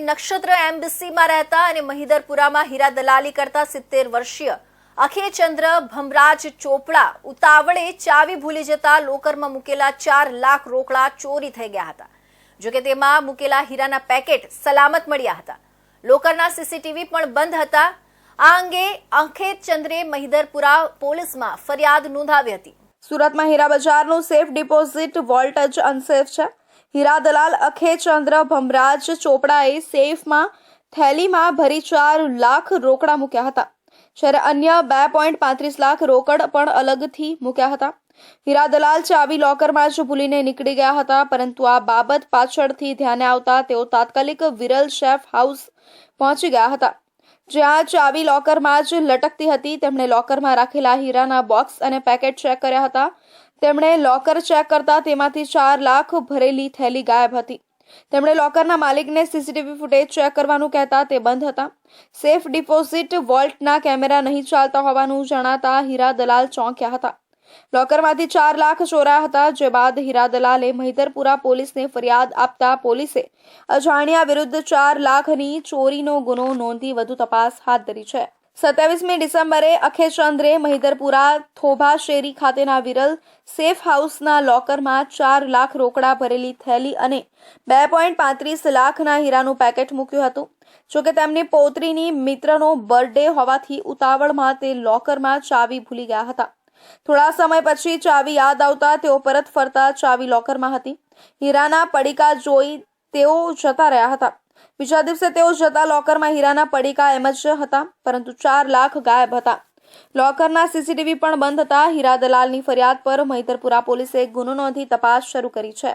નક્ષત્ર એમ્બેસીમાં રહેતા અને મહિધરપુરામાં હીરા દલાલી કરતા 70 વર્ષીય અખેચંદ્ર ભમરાજ ચોપડા ઉતાવળે ચાવી ભૂલી જતા લોકરમાં મૂકેલા 4 લાખ રોકડા ચોરી થઈ ગયા હતા। જો કે તેમાં મૂકેલા હીરાના પેકેટ સલામત મળ્યા હતા। લોકરના સીસીટીવી પણ બંધ હતા। આ અંગે અખેચંદ્રે મહિધરપુરા પોલીસમાં ફરિયાદ નોંધાવી હતી। સુરતમાં હીરા બજારનું સેફ ડિપોઝિટ વોલ્ટ જ અનસેફ છે। હીરા દલાલ અખેચંદ્ર ભમરાજ ચોપડાએ સેફમાં થેલીમાં ભરી 4 લાખ રોકડા મૂક્યા હતા, જ્યારે અન્ય 2.35 લાખ રોકડ પણ અલગથી મૂક્યા હતા। હીરા દલાલ ચાવી લોકરમાં જ ભૂલીને નીકળી ગયા હતા, પરંતુ આ બાબત પાછળથી ધ્યાને આવતા તેઓ તાત્કાલિક વિરલ શેફ હાઉસ પહોંચી ગયા હતા, જ્યાં ચાવી લોકરમાં જ લટકતી હતી। તેમણે લોકરમાં રાખેલા હીરાના બોક્સ અને પેકેટ ચેક કર્યા હતા। તેમણે લોકર ચેક કરતા તેમાંથી 4 લાખ ભરેલી થેલી ગાયબ હતી। તેમણે લોકરના માલિકને સીસીટીવી ફૂટેજ ચેક કરવાનું કહેતા તે બંધ હતા। સેફ ડિપોઝિટ વોલ્ટના કેમેરા નહીં ચાલતા હોવાનું જણાતા હીરા દલાલ ચોંક્યા હતા। લોકરમાંથી 4 લાખ ચોરાયા હતા, જે બાદ હીરા દલાલે મહિધરપુરા પોલીસને ફરિયાદ આપતા પોલીસે અજાણ્યા વિરુદ્ધ 4 લાખની ચોરીનો ગુનો નોંધી વધુ તપાસ હાથ ધરી છે। 27મી ડિસેમ્બરે અખેચંદ્રે મહિધરપુરા થોભા શેરી ખાતેના વિરલ સેફ હાઉસના લોકરમાં 4 લાખ રોકડા ભરેલી થેલી અને 2.35 લાખના હીરાનું પેકેટ મૂક્યું હતું। જોકે તેમની પૌત્રીની મિત્રનો બર્થડે હોવાથી ઉતાવળમાં તે લોકરમાં ચાવી ભૂલી ગયા હતા। થોડા સમય પછી ચાવી યાદ આવતા તેઓ પરત ફરતા ચાવી લોકરમાં હતી। હીરાના પડીકા જોઈ તેઓ જતા રહ્યા હતા। બીજા દિવસે તેઓ જતા લોકરમાં હીરાના પડીકા એમ જ હતા, પરંતુ 4 લાખ ગાયબ હતા। લોકરના સીસીટીવી પણ બંધ હતા। હીરા દલાલની ફરિયાદ પર મહિધરપુરા પોલીસે ગુનો નોંધી તપાસ શરૂ કરી છે।